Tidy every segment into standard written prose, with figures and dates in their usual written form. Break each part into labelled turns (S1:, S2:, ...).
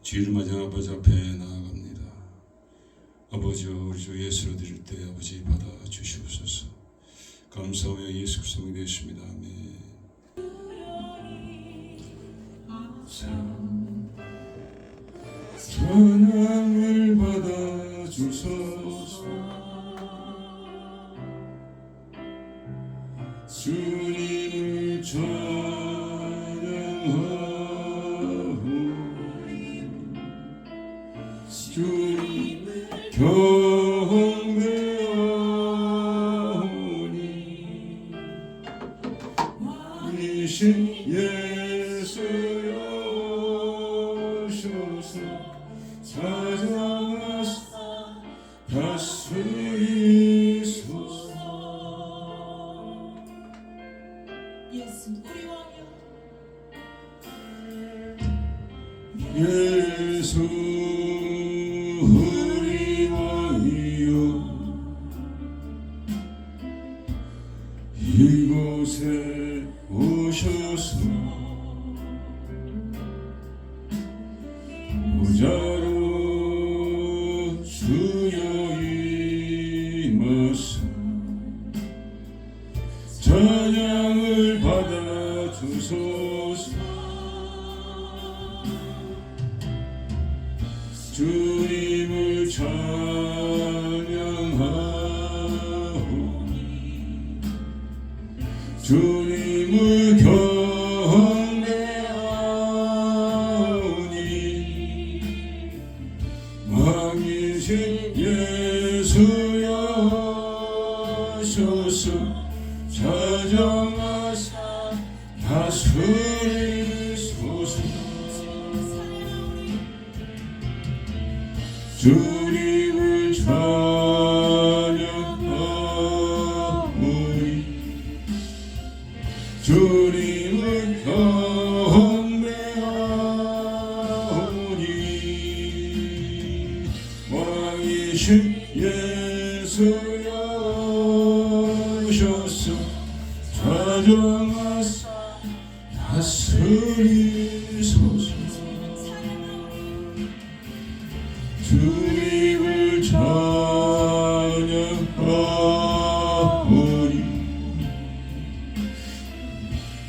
S1: 뒤를 맞아 아버지 앞에 나아갑니다. 아버지와 우리 주 예수를 드릴 때 아버지 받아 주시옵소서. 감사하며 예수 그리스도 되었습니다. 아멘. 찬양을 받아 주소서. 주님을 찬양하오니 주님을 경배하오니 왕이신 예수여 오소서. 찾아와서 다스리소서.
S2: 예수 우리 왕이여.
S1: 예수 우리 왕이여. 이곳에 오셔서 보좌로 주여 임하사 찬양을 받아 주소서. 주님을 찬양하오니 주님을 경배하오니 왕이신 예수여 오소서. 찾아와서 다스리소서. 주님을 찬양하오니 주님을 경배하오니 왕이신 예수여 오셔서 찾아와서 다스리소서. 주님을 찬양하오니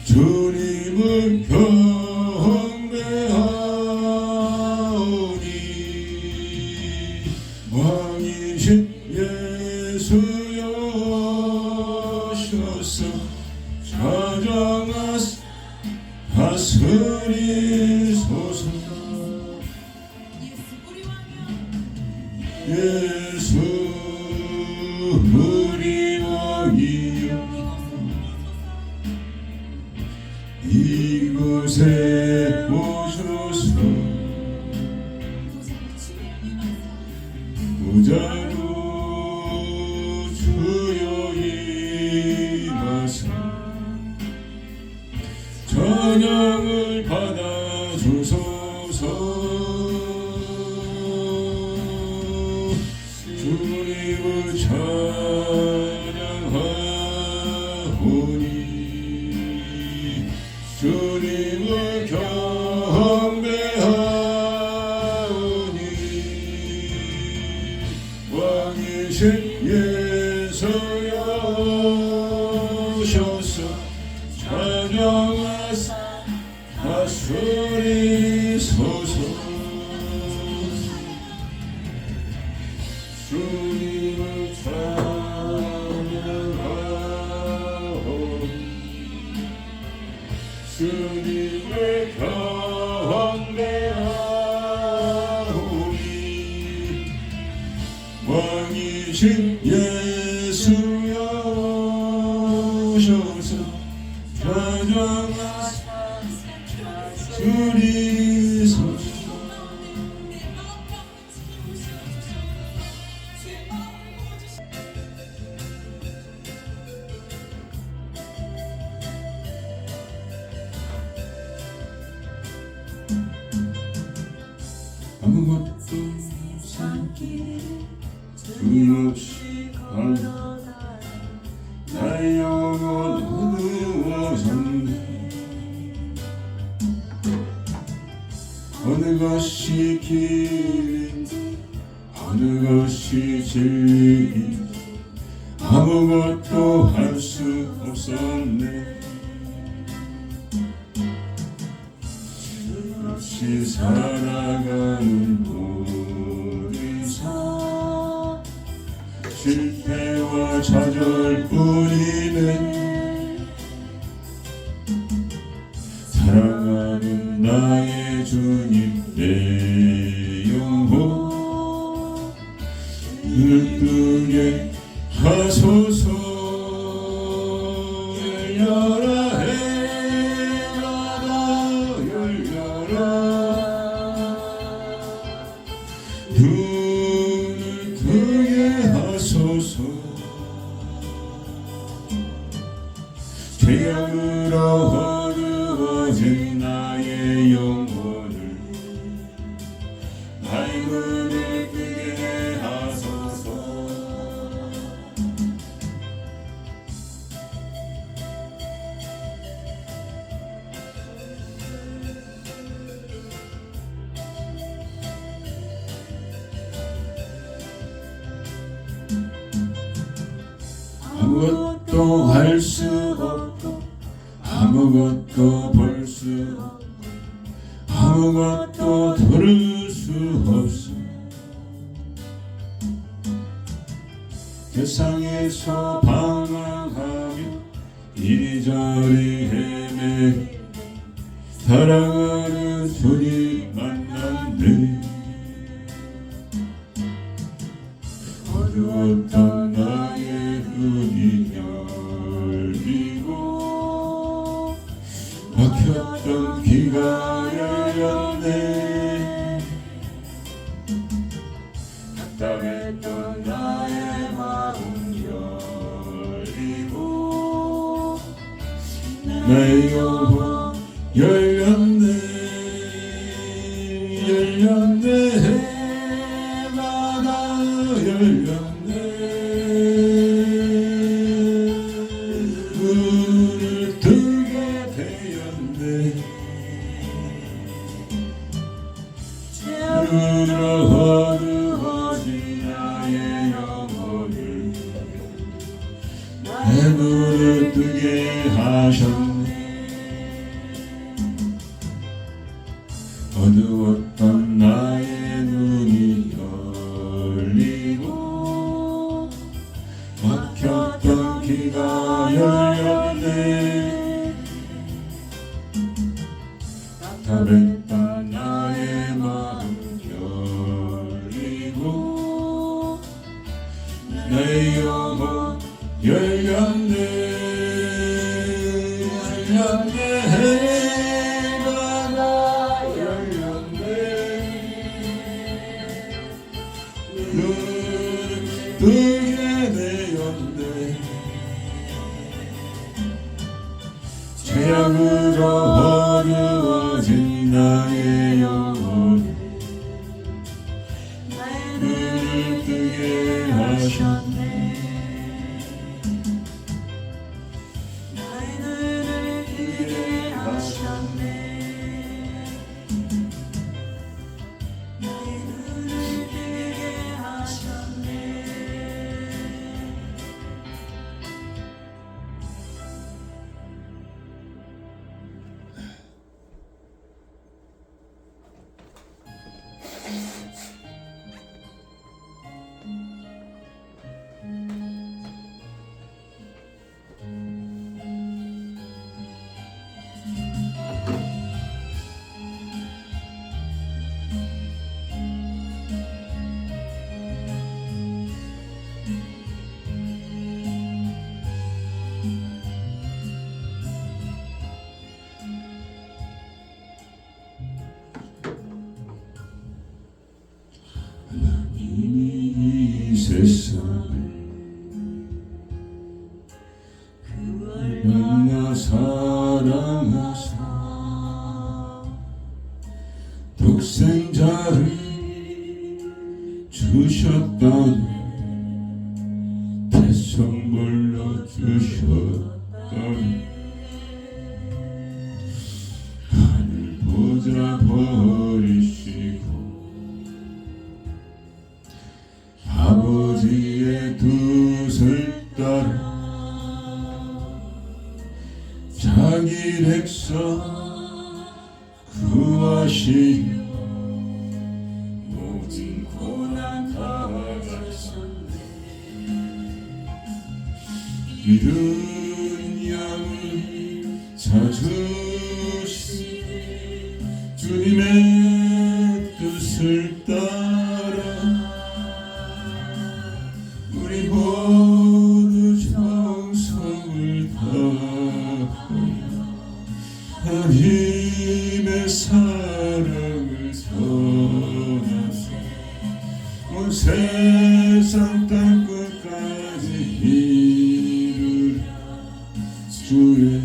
S1: 주님을 경배하오니 왕이신 예수여 오셔서 찾아와서 다스리소서. 예수 우리 왕이여. 이곳에 오셔서 보좌로 주여 임하사 찬양을 받아 주소서. 주님을 찬양하오니 주님을 경배하오니 왕이신 예수여 오셔서 찬양하사 다스리소서. 주님을 찬양하오니 주님을 경배하오니 왕이신 예수여 오셔서 찬양하사 다스리소서. 아무것도 삼키를 주없이 걸어가 나의 영혼 어두워졌네. 어느 것이 길인지 어느 것이 진리인지 아무것도 할 수 없었네. 없이 살아가는 모든 삶 실패와 좌절뿐이네. 사랑하는 나의 주님 내 영혼 눈을 뜨게 하소서. 열려라 해마다 열려라 눈을 뜨게 하소서. 죄악으로 어두워진 나의 영혼을 나의 눈을 뜨게 하소서. 아무것도 할 수 없고 아무것도 볼 수 없고 아무것도 들을 수 없어. 세상에서 방황하며 이리저리 헤매 사랑하는 주님 만났네. 어두웠던 나의 눈이 열리고 막혔던 귀가 열렸네. 답답했던 나의 마음 열리고 나의 영혼 열렸네. 열렸네. 해마다 열렸네. 눈을 뜨게 되었네. 눈으로 어두워진 나의 영혼을 내 눈을 뜨게 하셨네. 어두웠던 나의 눈이 열리고 막혔던 귀가 열렸네. 답답했던 나의 마음 열리고 내 영혼 열렸네. 열렸네. 해마다 열렸네. 눈을 뜨게 되었네. 죄악으로 어두워진 나의 영혼 눈을 뜨게 하셨네.
S2: 나의 눈을 뜨게 하셨네. 나의 눈을 뜨게 하셨네.
S1: 이 세상을 만나 사랑하사 독생자를 주셨다네. 대성물로 주셨다네. 하늘 보자 버리시
S2: 모든 고난 다 가셨네.
S1: 이른 양을 찾으시네. 주님의 뜻을 따라 우리 모두 정성을 다하여 하나님의 사랑을 전하세. 온 세상 땅끝까지 이르라. 주의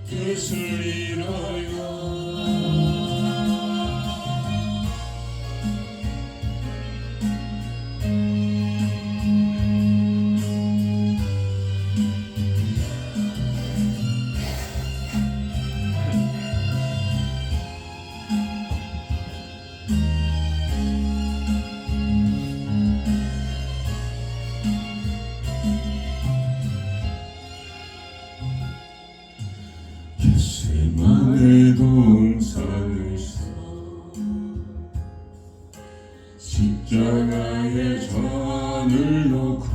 S1: 뜻을 이루어 겟세마네 동산을 십자가에 전을 놓고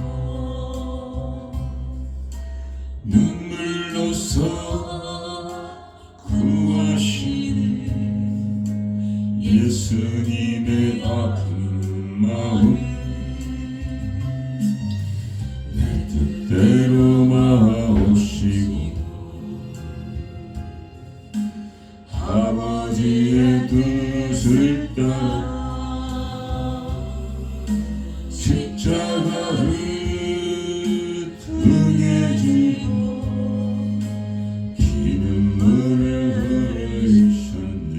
S1: 눈물로써 구하시는 예수님의 아픈 마음 내 뜻대로 마옵시고 아버지의 뜻을 따라 십자가를 등에 지고 기름물을 흘리셨네.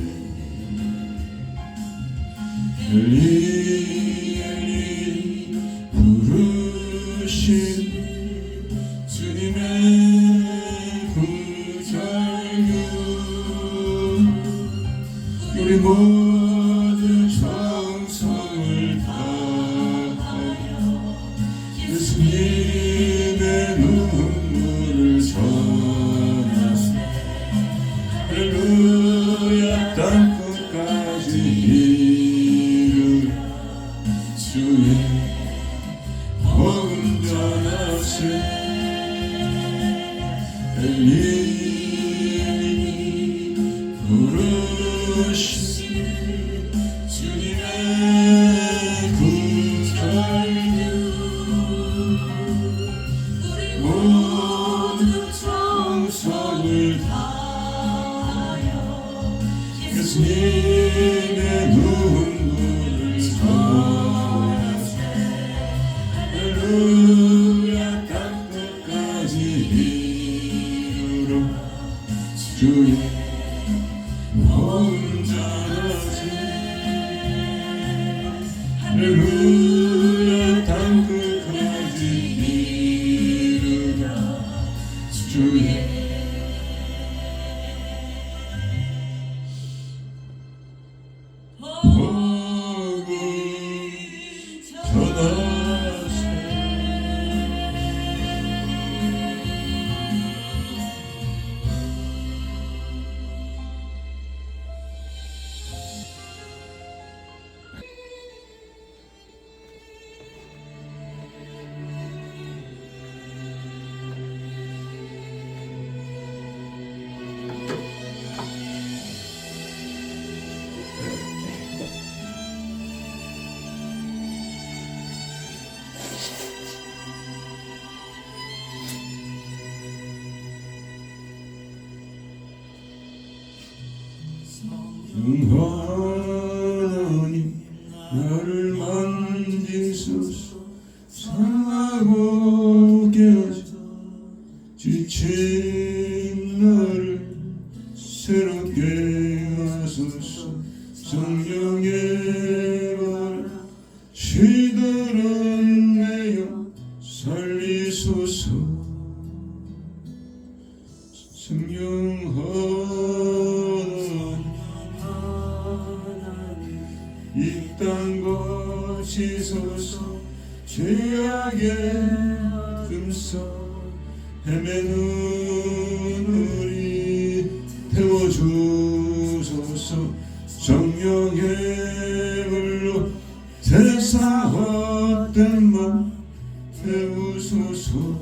S1: 엘리 엘리 부르신 주님의 구절류 우리 모두 정성을 다하여 예수님의 눈물을 전하세. 할렐루야. 땅끝까지 이르라. 주의 복음 전하세. 엘리 부르신 주님의 구절류 모두 정성을 다하여 예수님의 눈물을 전하세. 할렐루야. 땅끝까지 이르러 주의 복음 전하세. 할렐루야. 땅끝까지 이르러 주의 복음 전하세. 하나님 나를 만지소서. 상하고 깨어져 지친 나를 새롭게 하소서. 성령의 발 시들은 내여 살리소서. 성령 이 땅 거치소서. 죄악의 금속 헤매는 우리 태워주소서. 성령의 불로 세상 헛된 맘 태우소서.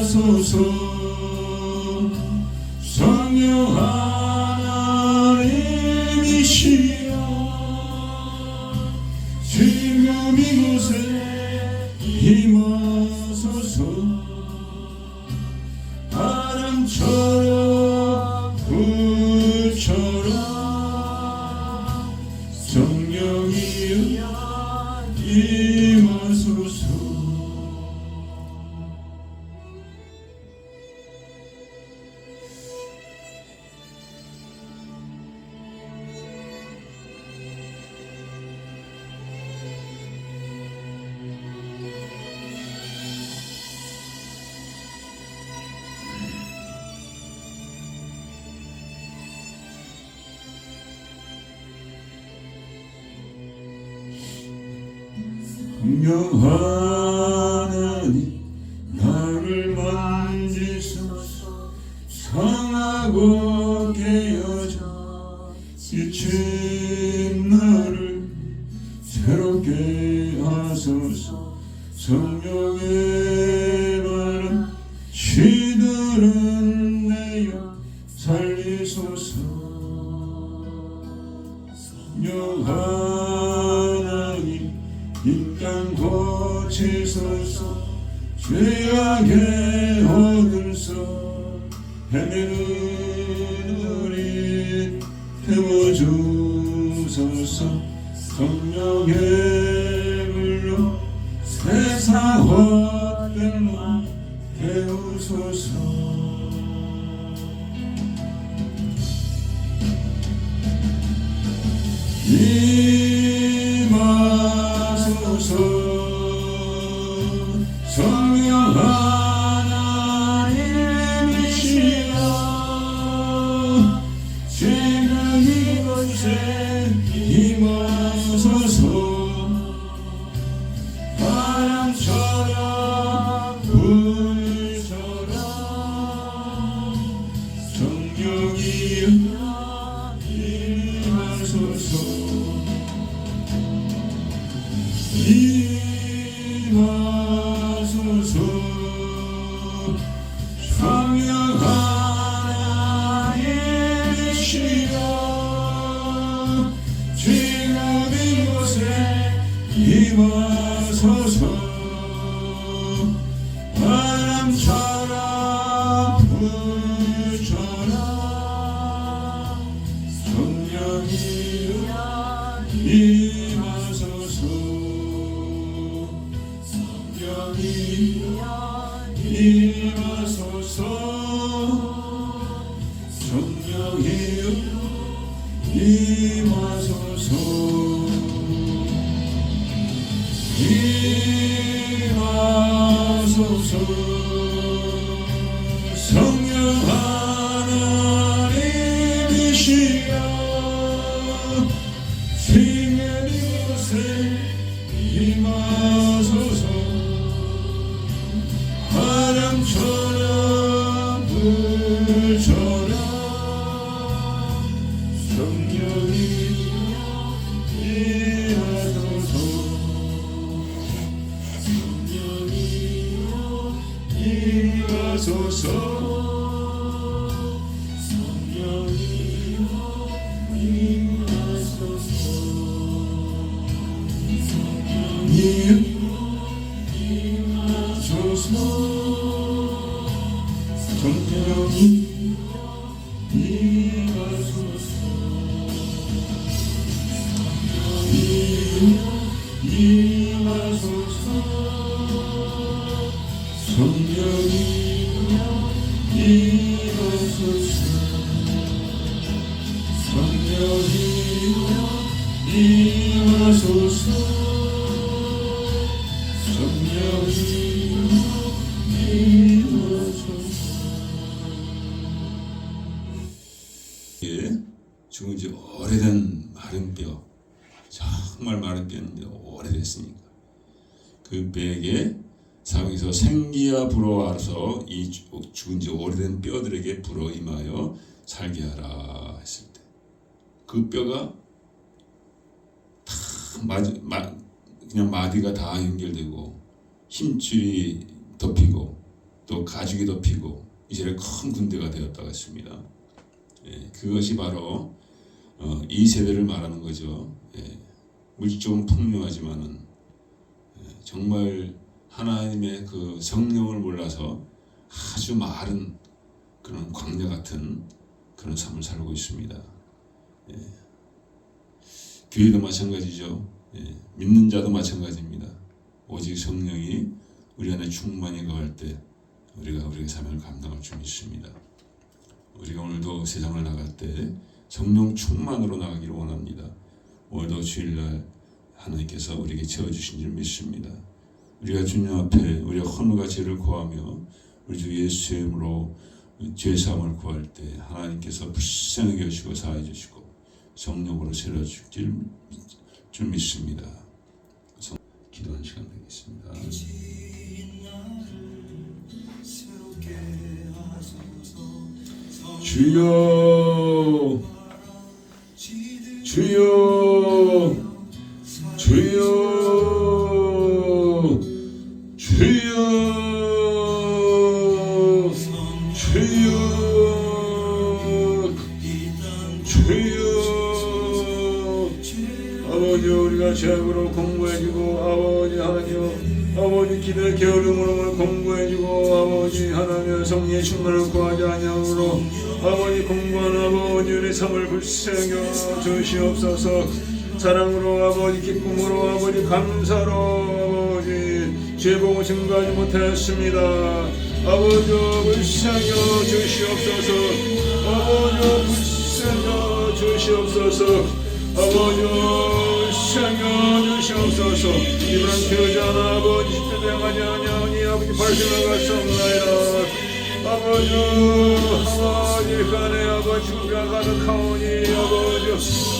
S1: 임하소서. 성령 하나님이시여 지금 이곳에 임하소서. 바람처럼 불처럼 성령이여 임하소서. 성령 하나님 나를 만지소서. 상하고 깨어져 지친 나를 새롭게 하소서. 성령의 바람 시들은 내여 살리소서. 성령 하나님 인간 고치소서. 죄악의 어둠서 헤매는 우리 태워주소서. 성령의 불로 세상 헛된 맘 태우소서. 임하소서. 성령 하나님이시여 지금 이곳에 임하소서. 바람처럼 불처럼 성령이여 임하소서. 임하소서. 성령 하나님이시여 지금 이곳에 임하소서. 바람처럼 불처럼 성령이여 임하소서. 임하소서. 성령이여 임하소서. 임하소서. 성령 하나님이시여 지금 이곳에 임하소서. 바람처럼 불처럼 성령이여 임하소서. 성령이여 임하소서. 성령이여 임하소서. 성령이여 임하소서. 성령이 임하소서. 임하소서. 성령이 임하소서. 성령이 임하소서. 성령이 죽은 지 오래된 마른 뼈, 정말 마른 뼈인데 오래됐으니까 그 뼈에 사명에서 생기야 불어와서 이 죽은 지 오래된 뼈들에게 불어 임하여 살게 하라 했을 때 그 뼈가 다 그냥 마디가 다 연결되고 힘줄이 덮이고 또 가죽이 덮이고 이제 큰 군대가 되었다고 했습니다. 그것이 바로 이 세대를 말하는 거죠. 물질적으로 풍요하지만은 정말 하나님의 그 성령을 몰라서 아주 마른 그런 광야 같은 그런 삶을 살고 있습니다. 교회도 마찬가지죠. 믿는 자도 마찬가지입니다. 오직 성령이 우리 안에 충만히 거할 때 우리가 우리의 사명을 감당할 줄 믿습니다. 우리가 오늘도 세상을 나갈 때 성령 충만으로 나가기를 원합니다. 오늘도 주일날 하나님께서 우리에게 채워주신 줄 믿습니다. 우리가 주님 앞에 우리가 헌후가 죄를 구하며 우리 주 예수의 이름으로 죄사함을 구할 때 하나님께서 불쌍하게 하시고 사하해 주시고 성령으로 채워주실 줄 믿습니다. 기도하는 시간 되겠습니다. 주여 주여 주여 주여 주여 아버지 우리가 죄악으로 공부해주고 아버지 하나님 아버지 기도의 게으름으로 공부해주고 아버지 하나님의 성령의 충만을 구하지 아니함으로 아버지 공부하는 아버지 우리 삶을 불쌍여 주시옵소서. 사랑으로 아버지 기쁨으로 아버지 감사로 아버지 죄복을 증거하지 못하였습니다. 아버지 불쌍여 주시옵소서. 아버지 불쌍여 주시옵소서. 아버지 불쌍여 주시옵소서. 이브람 교자나 아버지 십자대 행하지 아니하니 아버지 발생을 갔사옵나이다. 아버지 간에 아버지 죽음이 가득하오니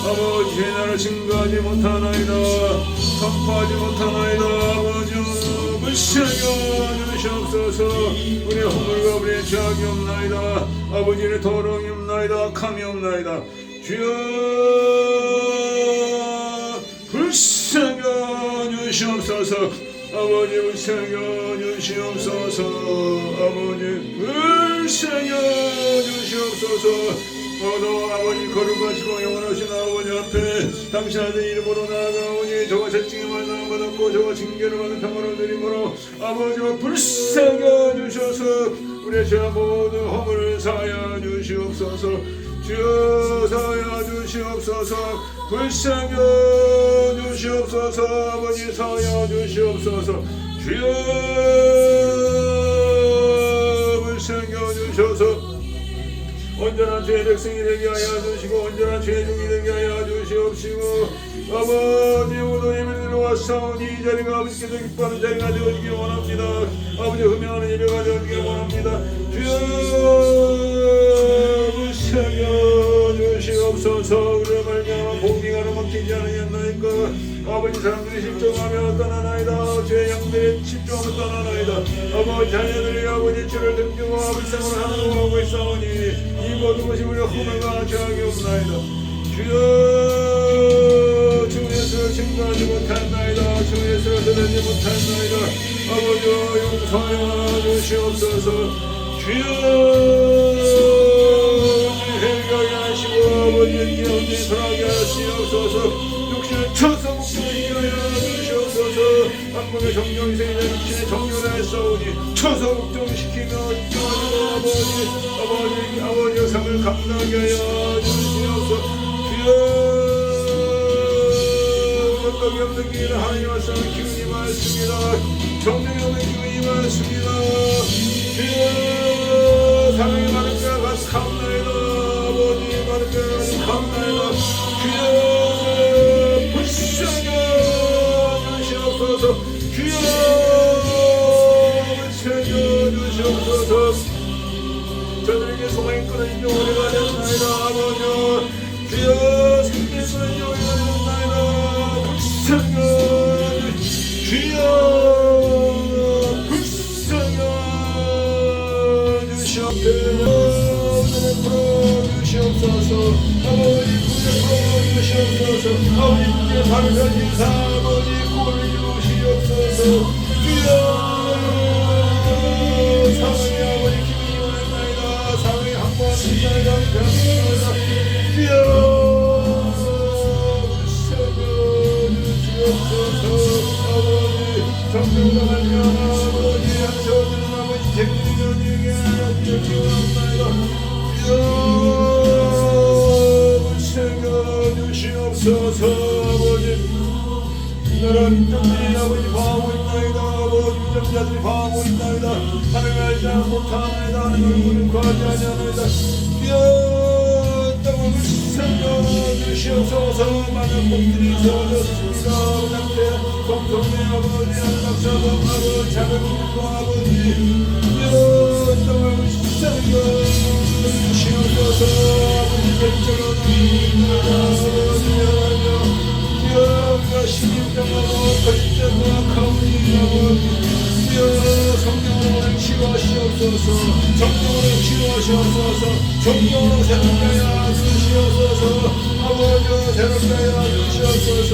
S1: 아버지 죄나를 증거하지 못하나이다. 선포하지 못하나이다. 아버지 불쌍여 주시옵소서. 우리 허물과 우리의 죄악이 없나이다. 아버지의 더러움이 없나이다. 악함이 없나이다. 주여 불쌍여 주시옵소서. 아버지 불쌍여 주시옵소서. 아버지 불쌍여 주시옵소서. 오늘 아버지 거룩하시고 영원하신 아버지 앞에 당신 아들 이름으로 나아가오니 저와 채찍에 만남을 받았고 저와 징계를 받은 평화를 드림으로 아버지와 불쌍여 주셔서 우리의 죄 모든 허물을 사하여 주시옵소서. 주여 사하여 주시옵소서. 불쌍여 주시옵소서. 아버지 사하여 주시옵소서. 주여 불쌍여 주셔서 온전한 죄의 백성이 되게 하여 주시고 온전한 죄의 종이 되게 하여 주시옵시고 아버지 모든 예배드리러 왔사오니 이 자리가 아버지께서 기뻐하는 자리가 되어지길 원합니다. 아버지 흠양하는 예배가 되어지길 원합니다. 주여 불쌍여 주시옵소서. 우리의 말미암아 공기가 넘치지 않으셨나이까. 아버지 사람들이 실종하며 떠나나이다. 죄의 양들이 실종하며 떠나나이다. 아버지 자녀들이 아버지 죄를 등지고 아버지 생활을 하려고 하고 있사오니 이 모든 것이 우리의 허물과 죄악이 없나이다. 주여 주 예수를 증거하지 못한나이다. 주 예수를 드러내지 못한나이다. 아버지 용서하여 주시옵소서. 주여 회개하게 하시고 아버지 기억이 돌아가게 하시옵소서. 육신을 쳐서 목숨을 하여 주시옵소서. 한국의 정령이 생기자 육신의 정령을 했사오니 쳐서 목정시키며 아버지의 삶을 감당하게 하여 주시옵소서. 주여 어떻게 없는 길을 하나님 말씀을 기운이 많습니다. 정령이 없는 기운이 많습니다. 주여 사랑이 많은 자 가득하옵나이다. 아버지 많은 자 가득하옵나이다. 주여 불쌍여 주시옵소서. 주여 불쌍여 주시옵소서. 저들에게 소망이 끊어진 지 오래가 되었나이다. 아버지 주여 생명이 끊어진 지 오래가 되었나이다. 불쌍여 주여
S3: 풀어주시옵소서. 아버지 구제 풀어주시옵소서. 아버지 구제 발표진 아버지 구원해주시옵소서. 주여 사랑의 아버지 기쁨이 원하나이다. 사랑의 항복하시나이다. 변하나이다. 주여 살려주시옵소서. 아버지 성령과 말미암아 아버지 하셔주는 아버지 생명력에 하나님이옵나이다. 주여 살려주시옵소서. 아버지 나라 민족들이 아버지 봐하고 있나이다. 아버지 민족자들이 봐하고 있나이다. 하나님을 알지 못하나이다. 하나님을 구하지 아니하나이다. 주여 땅을 살려주시옵소서. 많은 복들이 세워졌습니다. 우리한테 공동의 아버지 안락사도 아버지 자매들과 아버지 주여 땅을 살려주시옵소서. 아버지 백정하는 아버지 하나님 주여 우리가 신임당하고 거짓되고 악하오니 아버지 주여 성령으로 치유하시옵소서. 성령으로 치유하시옵소서. 성령으로 새롭게 하여 주시옵소서. 아버지 새롭게 하여 주시옵소서.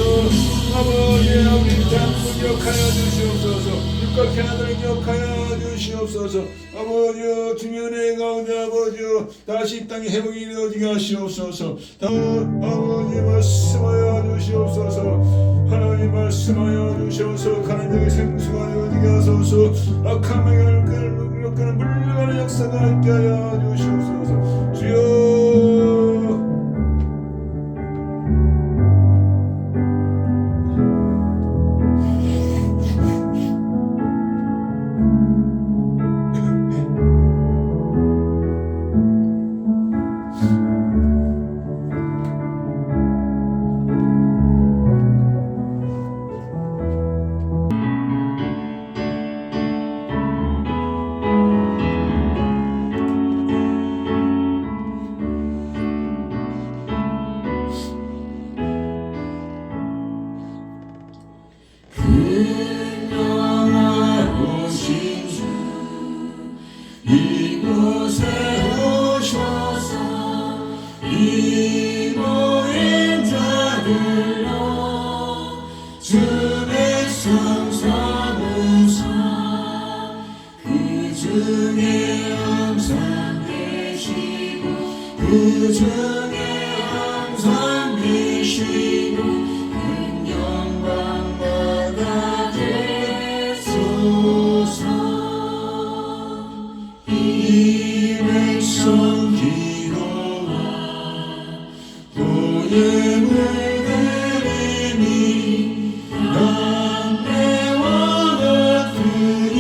S3: 아버지 우리 대한민국 기억하여 주시옵소서. 육각해 하늘 기억하여 주시옵소서. 아버지 주의 은혜 가운데 아버지 다시 이 땅에 회복이 이루어지게 하시옵소서. 아버지 말씀하여 주시옵소서. 하나님 말씀하여 주시옵소서. 하나님의 생수가 되어지게 하소서. 악한 명을 물러가는 역사가 있게 하여 주시옵소서. 주여
S2: 근영하오신 주 이곳에 오셔서 이 모인 자들로 주 백성 삼으사 그 중에 항상 계시고 그 중에 항상 계시고 이 백성 기도와 보의 물들이니 남매와 같으니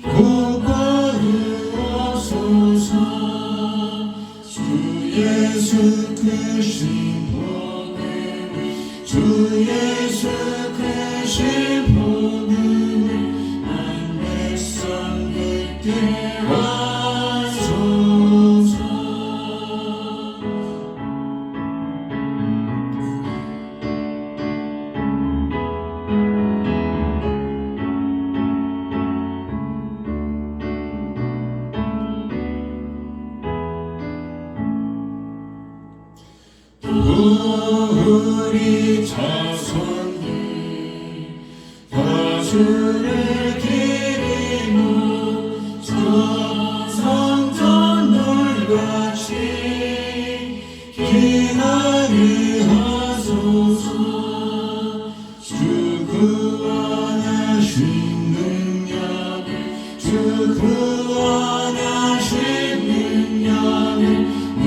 S2: 복받으옵소서. 주 예수 크신 복음 주 예수 크신 복음을 한 백성 듣게 하소서. 우리 자손들 다주를 기리고 저 성전돌같이 기나게 하소서. 주 구원하신 능력을 주 구원하신 능력을 늘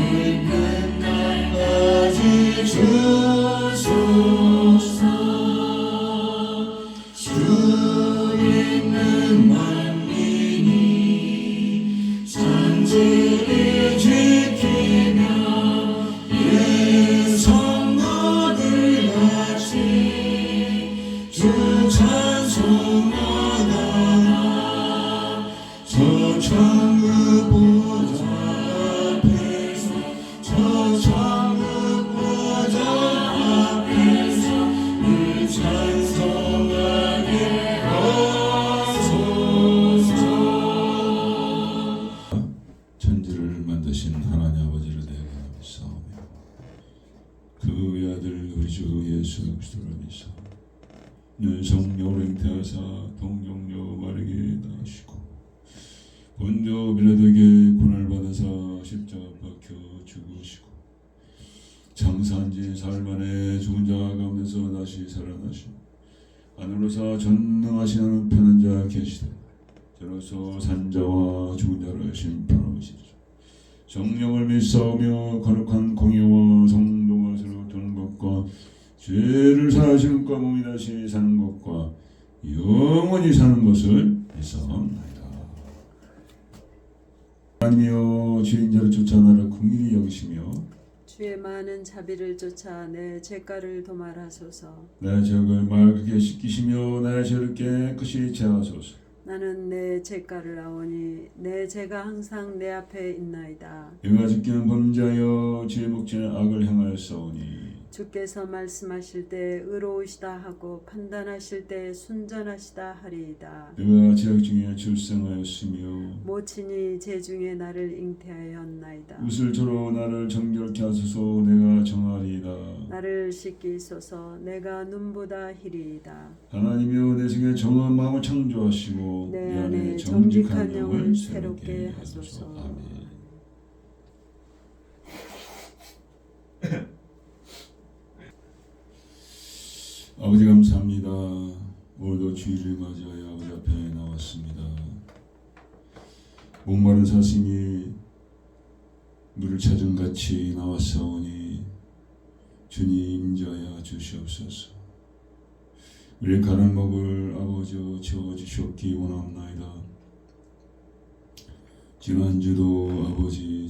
S2: 끝날까지 주소서. 주 믿는 만민이 잔지를 지키며 예 성도들 같이 주 찬송하다가 저 천국 보좌 앞에서 저 천국 보좌 앞에서 늘 찬송하게 하소서.
S1: 본저 빌라도에게 고난을 받아사 십자가 박혀 죽으시고 장사한 지 사흘 만에 죽은 자 가운데서 다시 살아나시고 하늘로서 전능하시는 편한 자 계시되 저로서 산자와 죽은 자를 심판하시리라. 성령을 믿사오며 거룩한 공의와 성도가 서로 도는 것과 죄를 사하시는 것 몸이 다시 사는 것과 영원히 사는 것을 믿사옵나이다. 하나님이여 주인자를 쫓아 나를 긍휼히 여기시며
S4: 주의 많은 자비를 쫓아 내 죄가를 도말하소서.
S1: 내 죄악을 맑게 씻기시며 내 죄를 깨끗이 제하소서.
S4: 나는 내 죄가를 아오니 내 죄가 항상 내 앞에 있나이다.
S1: 내가 지키는 범죄하여 죄 목전에 악을 행하였사오니
S4: 주께서 말씀하실 때 의로우시다 하고 판단하실 때 순전하시다 하리이다.
S1: 내가 죄악 중에 출생하였으며
S4: 모친이 죄 중에 나를 잉태하였나이다.
S1: 웃을 저로 나를 정결케 하소서. 내가 정하리이다.
S4: 나를 씻기소서. 내가 눈보다 희리이다.
S1: 하나님이여 내 생에 정한 마음을 창조하시고
S4: 내 안에 정직한 영을 새롭게 하소서.
S1: 아멘. 아버지 감사합니다. 오늘도 주일을 맞이하여 아버지 앞에 나왔습니다. 목마른 사슴이 물을 찾은 같이 나왔사오니 주님 인자하여 주시옵소서. 우리의 가는 먹을 아버지여 채워주시옵기 원합나이다. 지난주도 아버지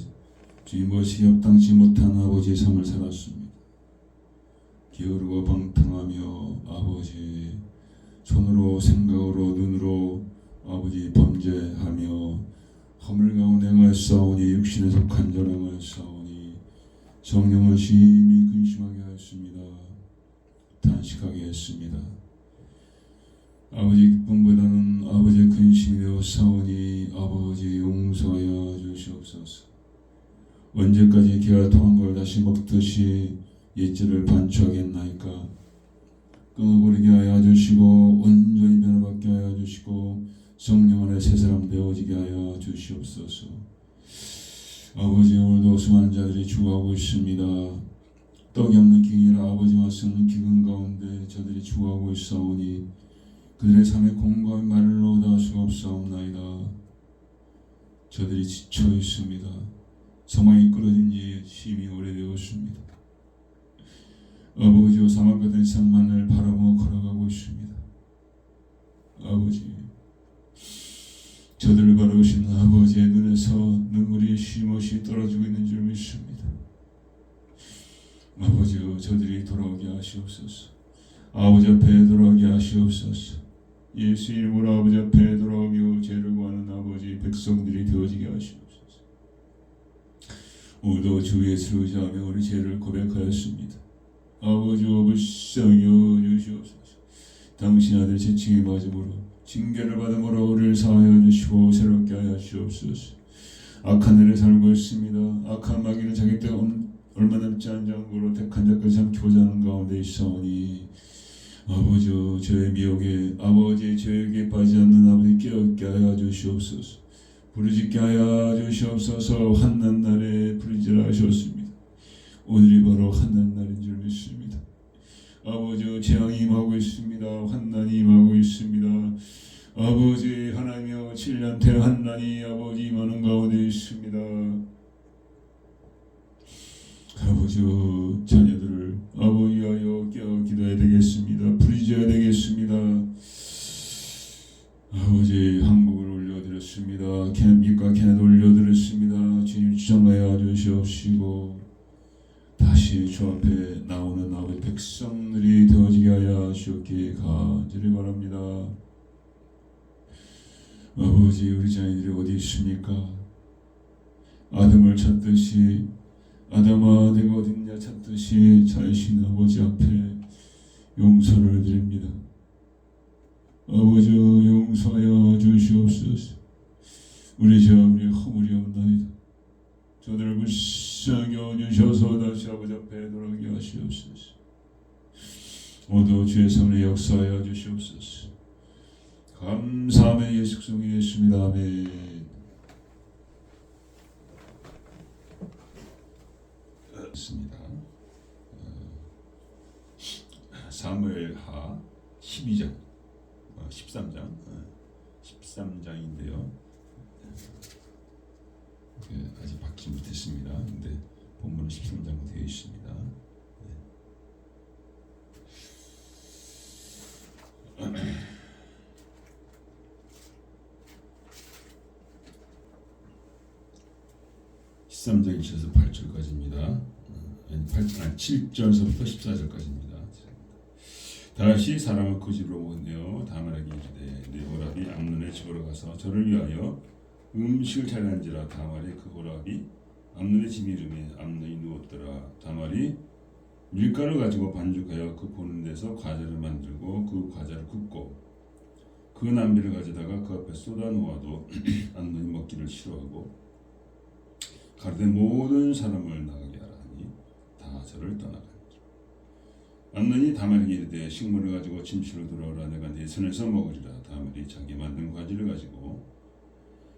S1: 주님 것이 합당치 못한 아버지의 삶을 살았습니다. 게으르고 방탕하며 아버지 손으로 생각으로 눈으로 아버지 범죄하며 허물 가운데 행하였사오니 육신에 속한 자를 행하였사오니 성령을 심히 근심하게 하였습니다. 단식하게 했습니다. 아버지 기쁨보다는 아버지의 근심이 되었사오니 아버지 용서하여 주시옵소서. 언제까지 기가 통한 걸 다시 먹듯이 옛죄를 반추하겠나이까. 끊어버리게 하여 주시고 온전히 변화받게 하여 주시고 성령 안에 새 사람 되어지게 하여 주시옵소서. 아버지 오늘도 수많은 자들이 죽어가고 있습니다. 떡이 없는 기근이라 아버지 말씀은 기근 가운데 저들이 죽어가고 있사오니 그들의 삶의 공감이 말로 다 수가 없사옵나이다. 저들이 지쳐 있습니다. 소망이 끊어진 지 심히 오래되었습니다. 아버지와 사막 같은 산만을 바라보며 걸어가고 있습니다. 아버지, 저들을 바라보시는 아버지의 눈에서 눈물이 쉼없이 떨어지고 있는 줄 믿습니다. 아버지여 저들이 돌아오게 하시옵소서. 아버지 앞에 돌아오게 하시옵소서. 예수 이름으로 아버지 앞에 돌아오며 죄를 구하는 아버지 백성들이 되어지게 하시옵소서. 오늘도 주 예수를 의지하며 우리 죄를 고백하였습니다. 아버지여 불쌍히 여주시옵소서. 당신 아들 지칭이 맞음으로 징계를 받음으로 우리를 사하여 주시고 새롭게 하여 주시옵소서. 악한 일에 살고 있습니다. 악한 마귀는 자기 때가 얼마 남지 않은 장고로 택한 자까지 삼키고자 하는 가운데 있사오니 아버지여 저의 미혹에 아버지의 죄에게 빠지지 않는 아버지 깨닫게 하여 주시옵소서. 부르짖게 하여 주시옵소서. 환난 날에 부르짖으라 하셨습니다. 오늘이 바로 환난 날인 줄 믿습니다. 아버지 재앙이 임하고 있습니다. 환난이 임하고 있습니다. 아버지 하나님여 7년 대환난이 아버지 임하는 가운데 있습니다. 아버지여 자녀들을 아버지하여 깨어 기도해야 되겠습니다. 부르짖어야 되겠습니다. 아버지 한국을 올려드렸습니다. 미국과 캐나다 올려드렸습니다. 주님 주장하여 주시옵시고 다시 주 앞에 나오는 아버지 백성들이 되어지게 하여 주옵기 간절히 바랍니다. 아버지 우리 자녀들이 어디 있습니까? 아담을 찾듯이 아담아 내가 어디 있냐 찾듯이 자신 아버지 앞에 용서를 드립니다. 아버지 용서하여 주시옵소서. 우리 죄와 우리의 허물이 없나이다. 저들을 불쌍히 여주셔서 다시 아버지 앞에 돌아오게 하시옵소서. 모두 주의 손에 역사하여 주시옵소서. 감사하며 예수 그리스도의 이름으로 아멘. 받지 못했습니다. 근데 본문은 13장으로 되어 있습니다. 네. 13장 1절에서 8절까지입니다. 7절서부터 14절까지입니다. 다시 사람을 그 집으로 보내어 다말에게 이르되 내 오라비 암논의 집으로 가서 저를 위하여 음식을 차려한지라. 다말이 그 오라비 암논의 집 이름에 암논이 누웠더라. 다말이 밀가루 가지고 반죽하여 그 보는 데서 과자를 만들고 그 과자를 굽고 그 남비를 가져다가 그 앞에 쏟아 놓아도 암논이 먹기를 싫어하고 가르되 모든 사람을 나가게 하라 하니 다 저를 떠나가니라. 암논이 다말에게 이르되 식물을 가지고 침실로 돌아오라. 내가 네 손에서 먹으리라. 다말이 자기 만든 과지를 가지고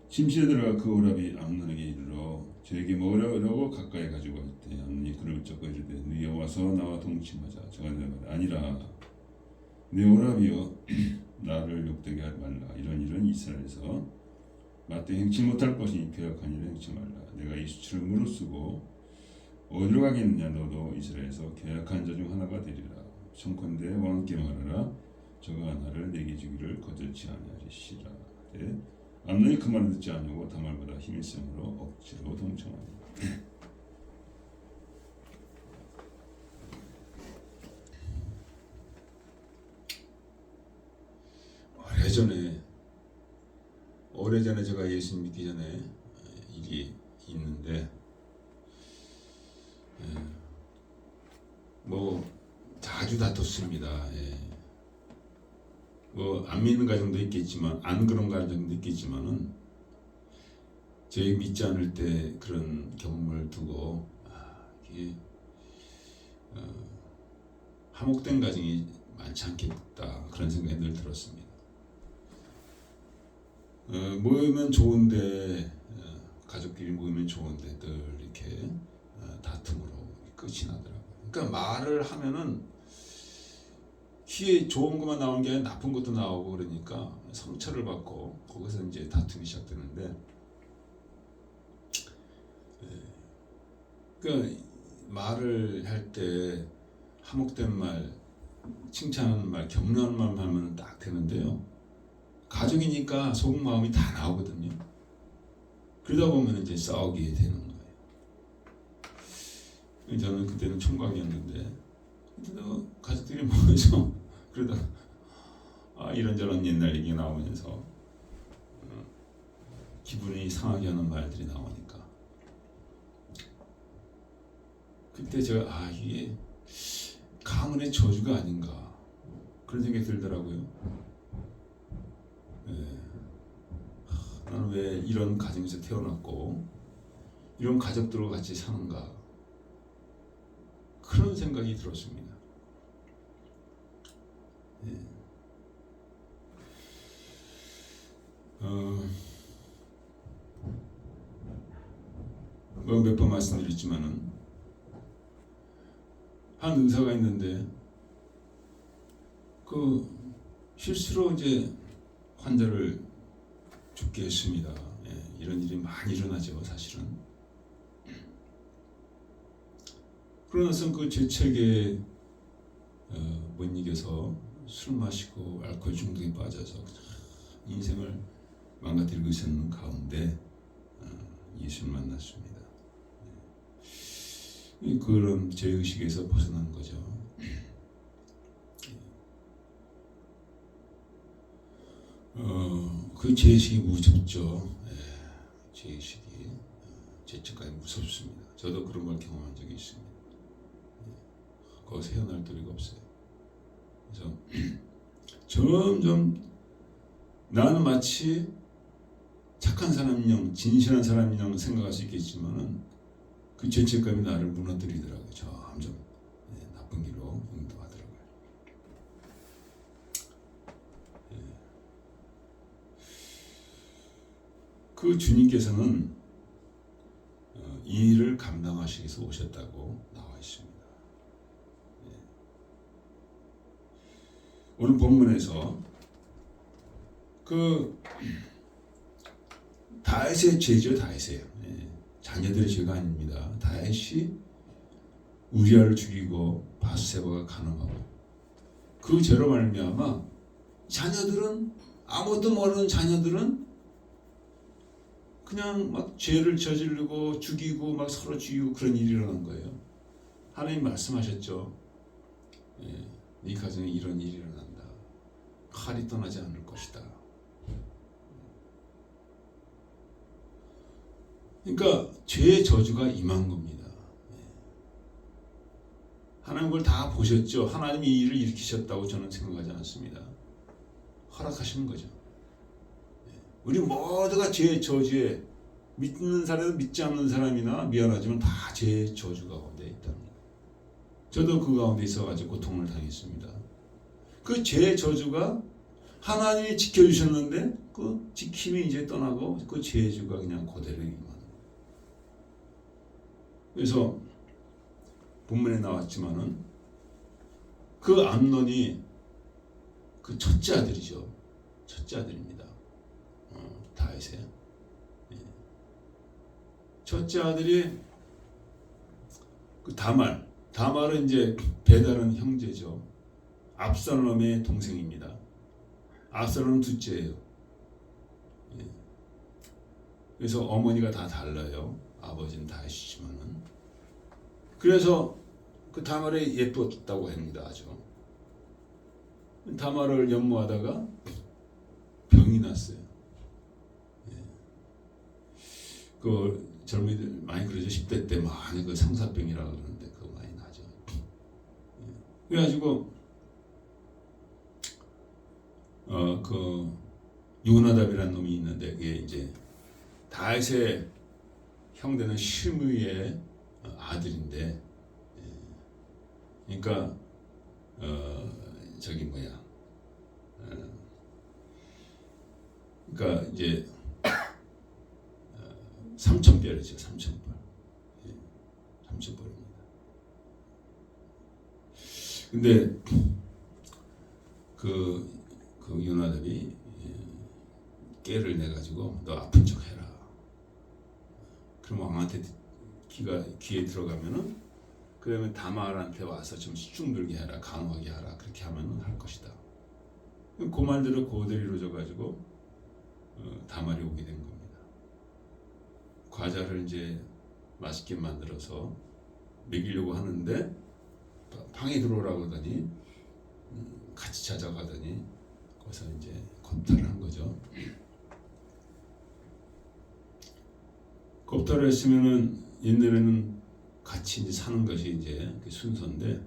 S1: 침실에 들어가 그 오라비 암논에게 이르러 저에게 먹으라고 가까이 가지고 왔대. 암논이 그를 붙잡고 이르되 네가 와서 나와 동침하자. 저가 내 말에 아니라 내 오라비여 나를 욕되게 하지 말라. 이런 일은 이스라엘에서 마땅히 행치 못할 것이니 괴악한 일을 행치 말라. 내가 이 수치를 무릅쓰고 어디로 가겠느냐. 너도 이스라엘에서 괴악한 자 중 하나가 되리라. 청컨대 왕께 말하라. 저가 나를 내게 주기를 거절치 아니하리시라. 암논이 그 말을 듣지 아니하고 다말보다 힘이 세므로 억지로 동청하니. 오래전에 제가 예수 믿기 전에 일이 있는데 뭐 자주 다퉜습니다. 뭐 안 믿는 가정도 있겠지만 안 그런 가정도 있겠지만은 저희 믿지 않을 때 그런 경험을 두고 이게 화목된 가정이 많지 않겠다 그런 생각이 늘 들었습니다. 모이면 좋은데 가족끼리 모이면 좋은데 늘 이렇게 다툼으로 끝이 나더라고요. 그러니까 말을 하면은 귀에 좋은 것만 나오는 게 아니라 나쁜 것도 나오고 그러니까 상처를 받고 거기서 이제 다툼이 시작되는데, 그러니까 말을 할 때 화목된 말, 칭찬하는 말, 격려하는 말만 하면 딱 되는데요. 가족이니까 속마음이 다 나오거든요. 그러다 보면 이제 싸우게 되는 거예요. 저는 그때는 총각이었는데 그때도 가족들이 모여서 그러다 이런저런 옛날 얘기 나오면서 기분이 상하게 하는 말들이 나오니까 그때 제가 이게 가문의 저주가 아닌가 그런 생각이 들더라고요. 나는 왜 이런 가정에서 태어났고 이런 가족들과 같이 사는가 그런 생각이 들었습니다. 뭐 몇 번 말씀드렸지만은 한 의사가 있는데 그 실수로 이제 환자를 죽게 했습니다. 이런 일이 많이 일어나죠, 사실은. 그러나서 그 죄책에 못 이겨서 술 마시고 알코올 중독에 빠져서 인생을 망가뜨리고 있었는 가운데 예수를 만났습니다. 그런 죄의식에서 벗어난 거죠. 그 죄의식이 무섭죠. 죄의식이 죄책감이 무섭습니다. 저도 그런 걸 경험한 적이 있습니다. 거기서 헤어날 도리가 없어요. 그래서 점점 나는 마치 착한 사람인형, 진실한 사람인형 생각할 수 있겠지만은 그 죄책감이 나를 무너뜨리더라고요. 점점 나쁜 길로 인도하더라고요. 그 주님께서는 이 일을 감당하시기 위해서 오셨다고 나와 있습니다. 오늘 본문에서 그 다윗의 죄죠, 다윗이에요. 자녀들의 죄가 아닙니다. 다윗이 우리아를 죽이고 바스세바가 간음하고 그 죄로 말미암아 자녀들은 아무것도 모르는 자녀들은 그냥 막 죄를 저지르고 죽이고 막 서로 죽이고 그런 일이 일어난 거예요. 하나님 말씀하셨죠. 예, 네 가정에 이런 일이 일어난다. 칼이 떠나지 않을 것이다. 그러니까 죄의 저주가 임한 겁니다. 하나님 그걸 다 보셨죠. 하나님이 이 일을 일으키셨다고 저는 생각하지 않습니다. 허락하시는 거죠. 우리 모두가 죄의 저주에 믿는 사람도 믿지 않는 사람이나 미안하지만 다 죄의 저주 가운데 있답니다. 저도 그 가운데 있어가지고 고통을 당했습니다. 그 죄의 저주가 하나님이 지켜주셨는데 그 지킴이 이제 떠나고 그 죄의 주가 그냥 그대로 임하는 거예요. 그래서 본문에 나왔지만은 그 암논이 그 첫째 아들이죠. 첫째 아들입니다. 다윗의 첫째 아들이 그 다말은 이제 베달은 형제죠. 압살롬의 동생입니다. 압살롬은 둘째예요. 그래서 어머니가 다 달라요. 아버지는 다윗이지만은 그래서 그 다말이 예뻤다고 합니다. 아주 다말을 연모하다가 병이 났어요. 그 젊은이들 많이 그러죠. 10대 때 많이 그 상사병이라고 그러는데 그거 많이 나죠. 그래가지고 그 요나답이라는 놈이 있는데 그게 이제 다윗의 형되는 시므이의 아들인데, 그러니까 저기 뭐야, 그러니까 이제 3,000별이죠. 3,000별. 3,000별입니다. 근데 그 요나답이 깨를 내 가지고 너 아픈 척 해라. 그럼 왕한테 귀에 들어가면은 그러면 다말한테 와서 좀 시중들게 하라, 강하게 하라, 그렇게 하면은 할 것이다. 그 말대로 그대로 이루어져 가지고 다말이 오게 된 겁니다. 과자를 이제 맛있게 만들어서 먹이려고 하는데 방에 들어오라고 하더니 같이 찾아가더니 거기서 이제 겁탈을 한 거죠. 겁탈을 했으면은 옛날에는 같이 이제 사는 것이 이제 순서인데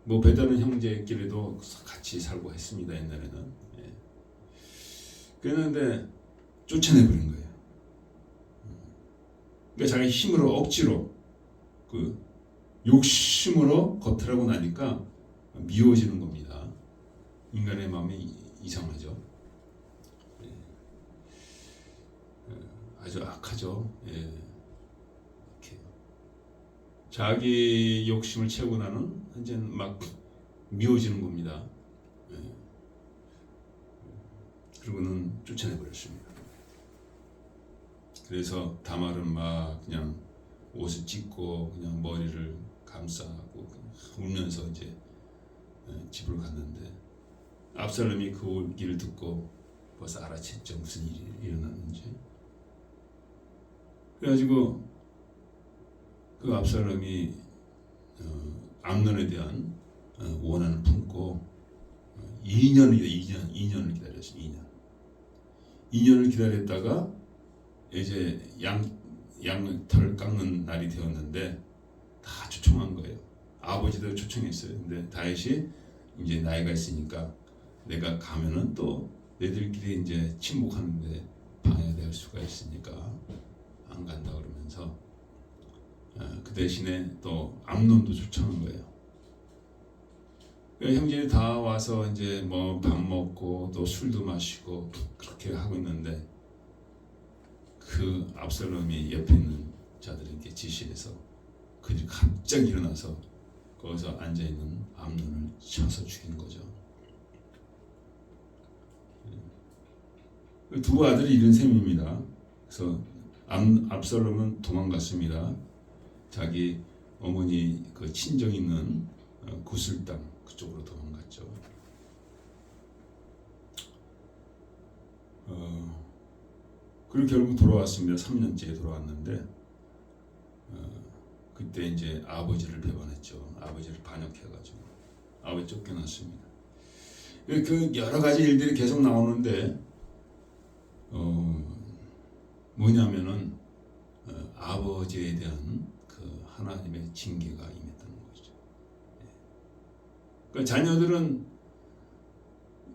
S1: 뭐 베다는 형제끼리도 같이 살고 했습니다. 옛날에는. 그랬는데 쫓아내버린 거예요. 그러니까 자기 힘으로 억지로 그 욕심으로 겁탈하고 나니까 미워지는 겁니다. 인간의 마음이 이상하죠. 아주 악하죠. 이렇게 자기 욕심을 채우고 나는 이제는 막 미워지는 겁니다. 그리고는 쫓아내 버렸습니다. 그래서 다말은 막 그냥 옷을 찢고 그냥 머리를 감싸고 울면서 이제 집으로 갔는데 압살롬이 그 울기를 듣고 벌써 알아챘죠. 무슨 일이 일어났는지. 그래가지고 그 압살롬이 암논에 대한 원한을 품고 2년을 기다렸어요. 2년을 기다렸다가 이제 양털 깎는 날이 되었는데 다 초청한 거예요. 아버지도 초청했어요. 근데 다윗이 이제 나이가 있으니까 내가 가면은 또 너희들끼리 이제 침묵하는데 방해될 수가 있으니까 안 간다 그러면서 그 대신에 또 암논도 초청한 거예요. 그러니까 형제들이 다 와서 이제 뭐 밥 먹고 또 술도 마시고 그렇게 하고 있는데 그 압살롬이 옆에 있는 자들에게 지시해서 그들이 갑자기 일어나서 거기서 앉아 있는 암논을 쳐서 죽인 거죠. 두 아들이 이런 셈입니다. 그래서 압살롬은 도망갔습니다. 자기 어머니 그 친정 있는 구슬 땅 그쪽으로 도망갔죠. 그리고 결국 돌아왔습니다. 3년째 돌아왔는데 그때 이제 아버지를 배반했죠. 아버지를 반역해가지고 아버지 쫓겨났습니다. 그 여러 가지 일들이 계속 나오는데 뭐냐면은 아버지에 대한 그 하나님의 징계가 임했다는 거죠. 그러니까 자녀들은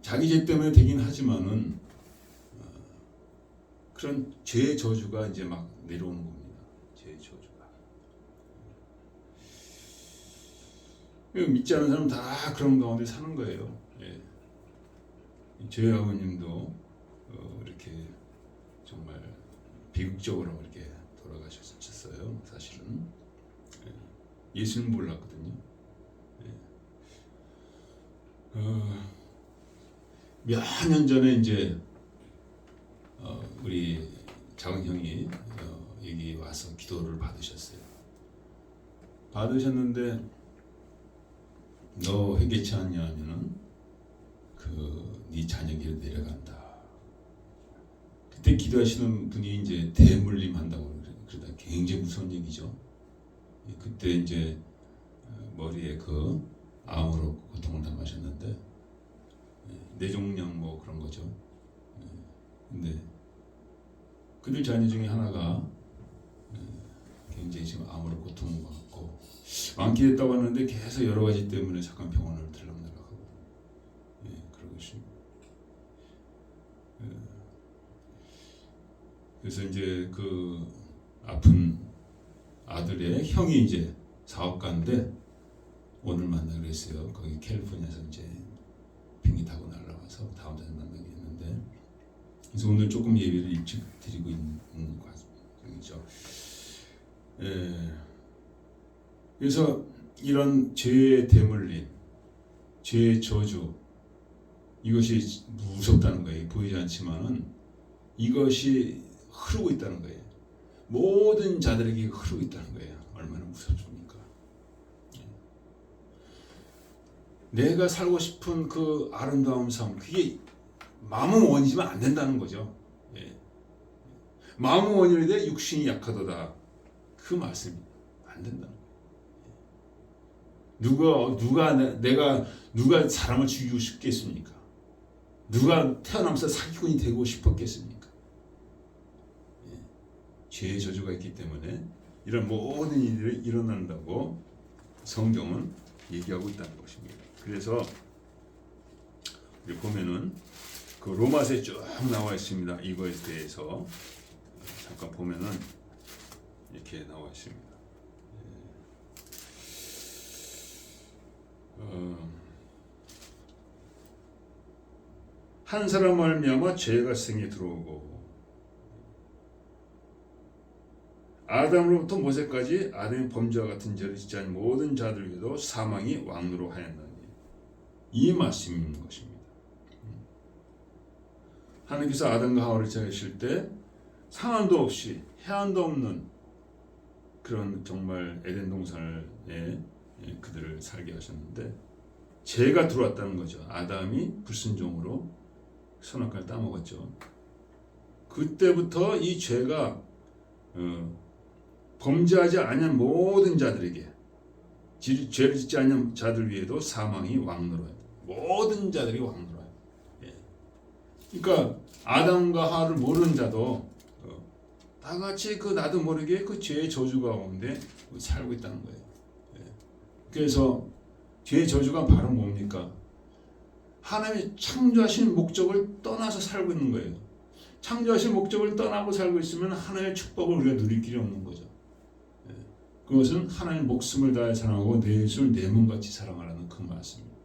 S1: 자기 죄 때문에 되긴 하지만은 그런 죄의 저주가 이제 막 내려오는 겁니다. 죄의 저주가. 믿지 않는 사람은 다 그런 가운데 사는 거예요. 예. 저희 아버님도 이렇게 정말 비극적으로 이렇게 돌아가셨었어요. 사실은 예수는 몰랐거든요. 몇 년 전에 이제 우리 작은 형이 여기 와서 기도를 받으셨어요. 받으셨는데 너 회개치 않냐 하면은 네 자녀 길에 내려간다. 그때 기도하시는 분이 이제 대물림 한다고 그러다 굉장히 무서운 얘기죠. 그때 이제 머리에 그 암으로 고통을 당하셨는데 뇌종양 뭐 그런 거죠. 근데 그들 자녀 중에 하나가 굉장히 지금 암으로 고통을 받고 완쾌했다고 하는데 계속 여러 가지 때문에 잠깐 병원을 들락날락하고 그러고 있습니다. 그래서 이제 그 아픈 아들의 형이 이제 사업가인데 오늘 만나기로 했어요. 거기 캘리포니아에서 이제 비행기 타고 날라와서 다음 달에 만나기로 했는데 그래서 오늘 조금 예배를 일찍 드리고 있는 과정이죠. 그래서 이런 죄의 대물림, 죄의 저주 이것이 무섭다는 거예요. 보이지 않지만은 이것이 흐르고 있다는 거예요. 모든 자들에게 흐르고 있다는 거예요. 얼마나 무섭습니까? 내가 살고 싶은 그 아름다운 삶, 그게 마음은 원이지만 안 된다는 거죠. 마음은 원이되 육신이 약하도다. 그 말씀이 안 된다는 거예요. 누가 사람을 죽이고 싶겠습니까? 누가 태어나면서 사기꾼이 되고 싶었겠습니까? 죄의 저주가 있기 때문에 이런 모든 일들이 일어난다고 성경은 얘기하고 있다는 것입니다. 그래서 우리 보면은 그 로마서에 쭉 나와 있습니다. 이거에 대해서 잠깐 보면은 이렇게 나와 있습니다. 한 사람 말미암아 죄가 세상에 들어오고 아담으로부터 모세까지 아담의 범죄와 같은 죄를 짓지 않은 모든 자들에게도 사망이 왕노로 하였나니 이 말씀인 것입니다. 하나님께서 아담과 하와를 지으실 때 상한도 없이 해안도 없는 그런 정말 에덴 동산에 그들을 살게 하셨는데 죄가 들어왔다는 거죠. 아담이 불순종으로 선악과를 따먹었죠. 그때부터 이 죄가 범죄하지 않은 모든 자들에게 죄를 짓지 않은 자들 위에도 사망이 왕노로해. 모든 자들이 왕노로해. 그러니까 아담과 하와를 모르는 자도 다 같이 그 나도 모르게 그 죄의 저주 가운데 살고 있다는 거예요. 그래서 죄의 저주가 바로 뭡니까? 하나님이 창조하신 목적을 떠나서 살고 있는 거예요. 창조하신 목적을 떠나고 살고 있으면 하나님의 축복을 우리가 누릴 길이 없는 거죠. 그것은 하나님 목숨을 다해 사랑하고 내 예수를 내 몸같이 사랑하라는 그 말씀입니다.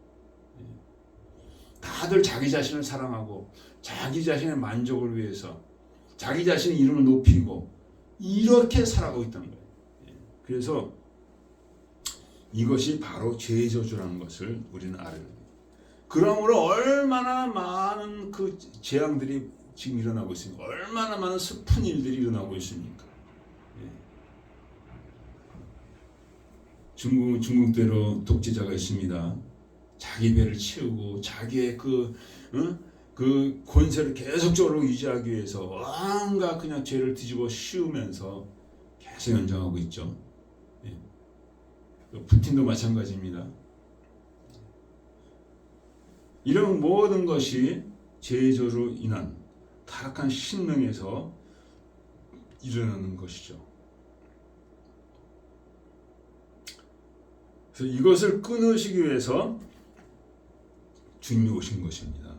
S1: 다들 자기 자신을 사랑하고 자기 자신의 만족을 위해서 자기 자신의 이름을 높이고 이렇게 살아가고 있다는 거예요. 그래서 이것이 바로 죄의 저주라는 것을 우리는 알아야 됩니다. 그러므로 얼마나 많은 그 재앙들이 지금 일어나고 있습니까? 얼마나 많은 슬픈 일들이 일어나고 있습니까? 예. 중국대로 독재자가 있습니다. 자기 배를 채우고 자기의 그 권세를 계속적으로 유지하기 위해서 온갖 그냥 죄를 뒤집어 씌우면서 계속 연장하고 있죠. 예. 푸틴도 마찬가지입니다. 이런 모든 것이 죄조로 인한 타락한 신명에서 일어나는 것이죠. 그래서 이것을 끊으시기 위해서 주님이 오신 것입니다.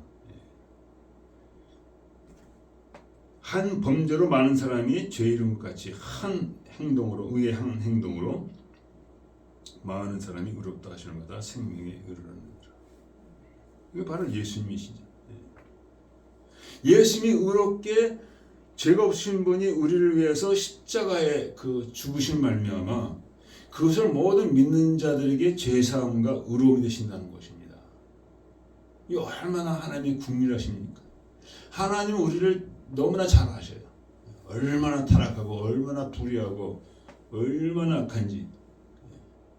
S1: 한 범죄로 많은 사람이 죄 이룬 것 같이 한 행동으로, 의의 한 행동으로 많은 사람이 의롭다 하시는 거다. 생명에 이르는 거다. 이거 바로 예수님이시죠. 예수님이 의롭게 죄가 없으신 분이 우리를 위해서 십자가에 그 죽으신 말미암아 그것을 모든 믿는 자들에게 죄사함과 의로움이 되신다는 것입니다. 이 얼마나 하나님이 국률하십니까? 하나님은 우리를 너무나 잘 아셔요. 얼마나 타락하고 얼마나 불의하고 얼마나 악한지.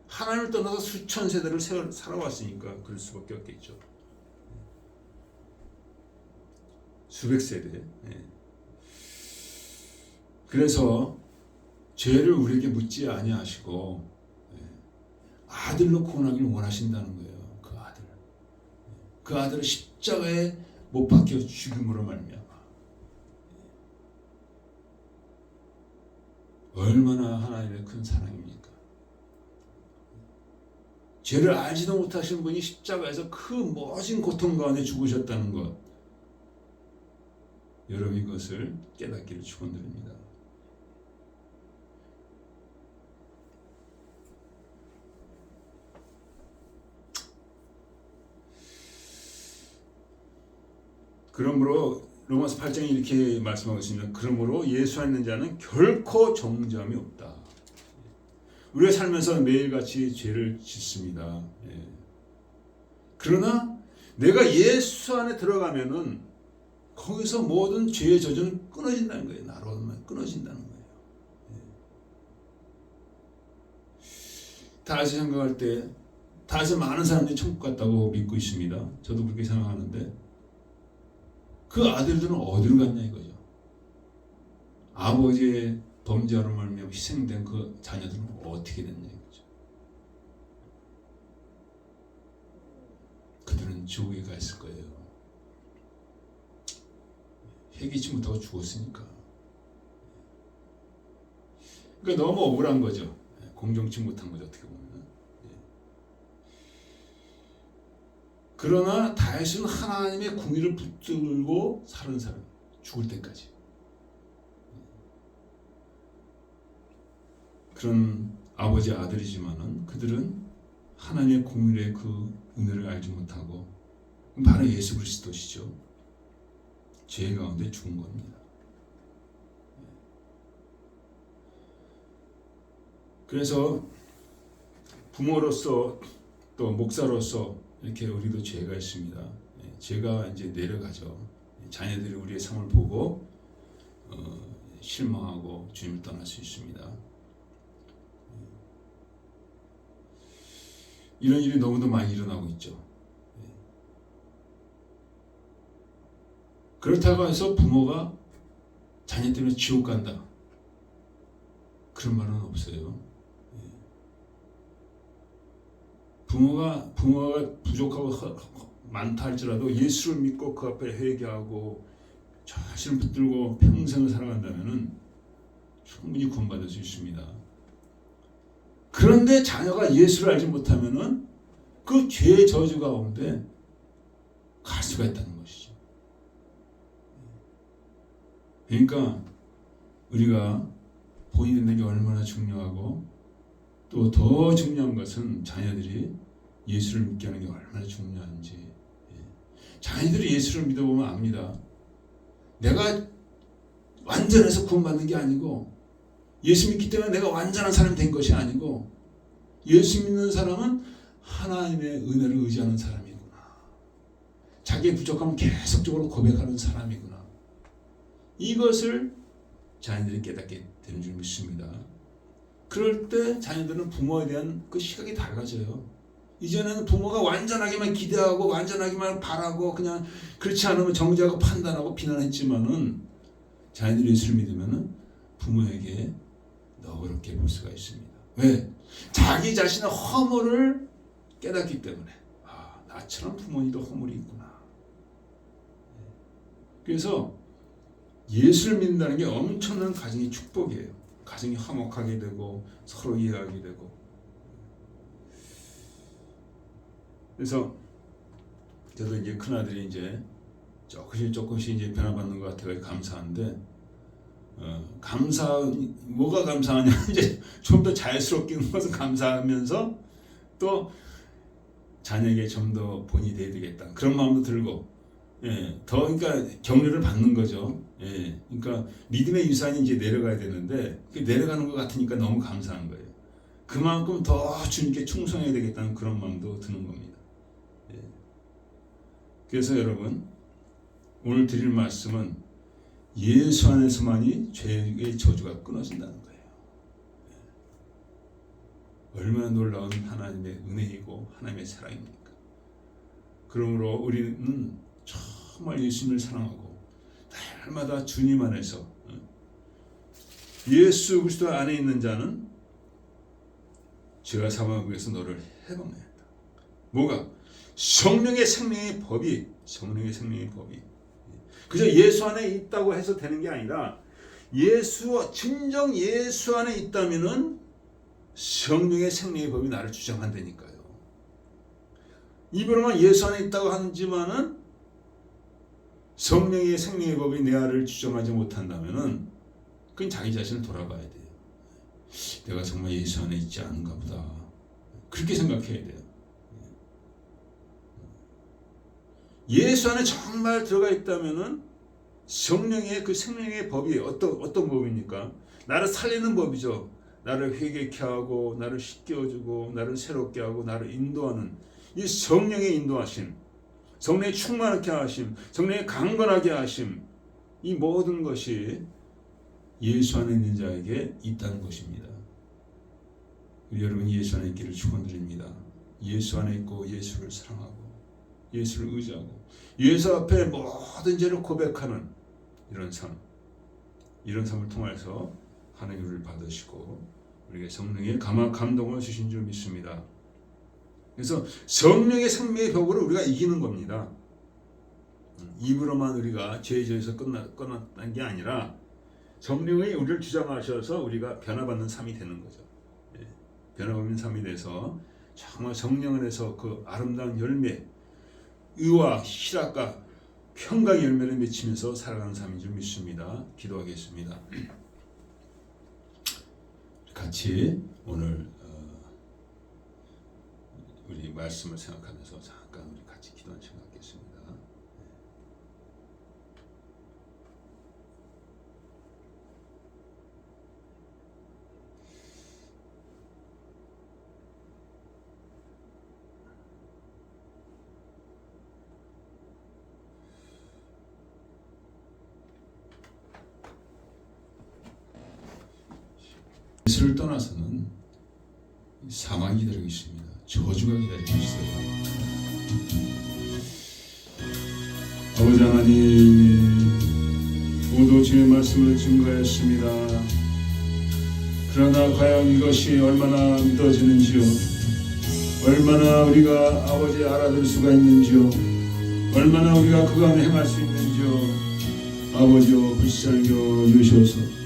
S1: 하나님을 떠나서 수천 세대를 살아왔으니까 그럴 수밖에 없겠죠. 수백 세대. 그래서 죄를 우리에게 묻지 아니하시고 아들로 구원하기를 원하신다는 거예요. 그 아들. 그 아들을 십자가에 못 박혀 죽임으로 말미암아 얼마나 하나님의 큰 사랑입니까? 죄를 알지도 못하신 분이 십자가에서 그 멋진 고통 가운데 죽으셨다는 것, 여러분 이것을 깨닫기를 축원드립니다. 그러므로 로마서 8장에 이렇게 말씀하고 있습니다. 그러므로 예수 안에 있는 자는 결코 정죄함이 없다. 우리가 살면서 매일같이 죄를 짓습니다. 그러나 내가 예수 안에 들어가면은 거기서 모든 죄의 저주는 끊어진다는 거예요. 나로만 끊어진다는 거예요. 다시 생각할 때 다시 많은 사람들이 천국 갔다고 믿고 있습니다. 저도 그렇게 생각하는데 그 아들들은 어디로 갔냐 이거죠. 아버지의 범죄로 말미암아 희생된 그 자녀들은 어떻게 됐냐 이거죠. 그들은 지옥에 가 있을 거예요. 회개치 못하고 죽었으니까. 그러니까 너무 억울한 거죠. 공정치 못한 거죠, 어떻게 보면. 그러나 다윗은 하나님의 궁의를 붙들고 사는 사람, 죽을 때까지. 그런 아버지 아들이지만은 그들은 하나님의 궁의의 그 은혜를 알지 못하고 바로 예수 그리스도시죠. 죄 가운데 죽은 겁니다. 그래서 부모로서 또 목사로서 이렇게 우리도 죄가 있습니다. 죄가 이제 내려가죠. 자녀들이 우리의 삶을 보고 실망하고 주님을 떠날 수 있습니다. 이런 일이 너무도 많이 일어나고 있죠. 그렇다고 해서 부모가 자녀 때문에 지옥 간다, 그런 말은 없어요. 부모가 부족하고 많다 할지라도 예수를 믿고 그 앞에 회개하고 자신을 붙들고 평생을 살아간다면은 충분히 구원받을 수 있습니다. 그런데 자녀가 예수를 알지 못하면은 그 죄의 저주 가운데 갈 수가 있다는 것이죠. 그러니까 우리가 본인이 되는 게 얼마나 중요하고 또 더 중요한 것은 자녀들이 예수를 믿게 하는 게 얼마나 중요한지. 자녀들이 예수를 믿어보면 압니다. 내가 완전해서 구원받는 게 아니고 예수 믿기 때문에 내가 완전한 사람이 된 것이 아니고 예수 믿는 사람은 하나님의 은혜를 의지하는 사람이구나. 자기의 부족함을 계속적으로 고백하는 사람이구나. 이것을 자녀들이 깨닫게 되는 줄 믿습니다. 그럴 때 자녀들은 부모에 대한 그 시각이 달라져요. 이전에는 부모가 완전하게만 기대하고 완전하게만 바라고 그냥 그렇지 않으면 정죄하고 판단하고 비난했지만은 자녀들이 예수를 믿으면은 부모에게 너그럽게 볼 수가 있습니다. 왜? 자기 자신의 허물을 깨닫기 때문에 나처럼 부모님도 허물이 있구나. 그래서 예수를 믿는다는 게 엄청난 가정의 축복이에요. 가정이 화목하게 되고 서로 이해하게 되고. 그래서 저도 이제 큰아들이 이제 조금씩 이제 변화받는 것 같아서 감사한데 뭐가 감사하냐 이제 좀 더 자연스럽게 있는 것은 감사하면서 또 자녀에게 좀 더 본이 돼야 되겠다 그런 마음도 들고 더 그러니까 격려를 받는 거죠. 그러니까 믿음의 유산이 이제 내려가야 되는데 내려가는 것 같으니까 너무 감사한 거예요. 그만큼 더 주님께 충성해야 되겠다는 그런 마음도 드는 겁니다. 그래서 여러분 오늘 드릴 말씀은 예수 안에서만이 죄의 저주가 끊어진다는 거예요. 얼마나 놀라운 하나님의 은혜이고 하나님의 사랑입니까? 그러므로 우리는 정말 예수님을 사랑하고 날마다 주님 안에서 예수 그리스도 안에 있는 자는 죄와 사망을 위해서 너를 해방해야 한다. 뭐가? 성령의 생명의 법이 그저 예수 안에 있다고 해서 되는 게 아니라 진정 예수 안에 있다면은 성령의 생명의 법이 나를 주장한다니까요. 입으로만 예수 안에 있다고 하지만은 성령의 생명의 법이 내 안을 주장하지 못한다면은 그건 자기 자신을 돌아봐야 돼요. 내가 정말 예수 안에 있지 않은가 보다. 그렇게 생각해야 돼요. 예수 안에 정말 들어가 있다면은 성령의 그 생명의 법이 어떤 법입니까? 나를 살리는 법이죠. 나를 회개케 하고 나를 씻겨주고 나를 새롭게 하고 나를 인도하는 이 성령의 인도하심, 성령의 충만하게 하심, 성령의 강건하게 하심, 이 모든 것이 예수 안에 있는 자에게 있다는 것입니다. 여러분 예수 안에 있기를 축원드립니다. 예수 안에 있고 예수를 사랑하고 예수를 의지하고 예수 앞에 모든 죄를 고백하는 이런 삶을 통해서 하나님의 은혜를 받으시고 우리에게 성령의 감동을 주신 줄 믿습니다. 그래서 성령의 생명의 벽으로 우리가 이기는 겁니다. 입으로만 우리가 죄에서 끝났다는 게 아니라 성령이 우리를 주장하셔서 우리가 변화받는 삶이 되는 거죠. 변화받는 삶이 돼서 정말 성령 안에서 그 아름다운 열매, 의와 희락과 평강의 열매를 맺히면서 살아가는 삶인 줄 믿습니다. 기도하겠습니다. 같이 오늘 우리 말씀을 생각하면서 잠깐 우리 같이 기도하는 시간 갖겠습니다. 예수를 떠나서는 사망이 기다리고 있습니다. 저주가 기다리고 있어요. 아버지 하나님, 모두 주의 말씀을 증거했습니다. 그러나 과연 이것이 얼마나 믿어지는지요, 얼마나 우리가 아버지 알아들 수가 있는지요, 얼마나 우리가 그 안에 행할 수 있는지요, 아버지여 불쌍히 여주시옵소서.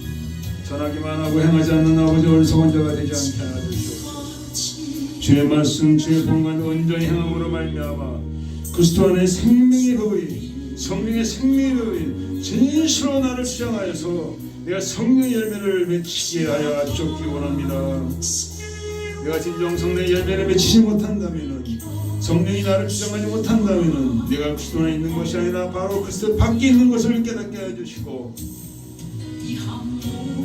S1: 전하기만 하고 행하지 않는 아버지 어리석은 자가 되지 않게 하여 주시옵소서. 주의 말씀 주의 본관을 온전히 행함으로 말미암아 그리스도 안에 생명의 법이, 성령의 생명의 법이 진실로 나를 주장하여서 내가 성령의 열매를 맺히게 하여 쫓기 원합니다. 내가 진정 성령의 열매를 맺히지 못한다면, 성령이 나를 주장하지 못한다면 내가 그리스도 안에 있는 것이 아니라 바로 그리스도 밖에 있는 것을 깨닫게 하여 주시고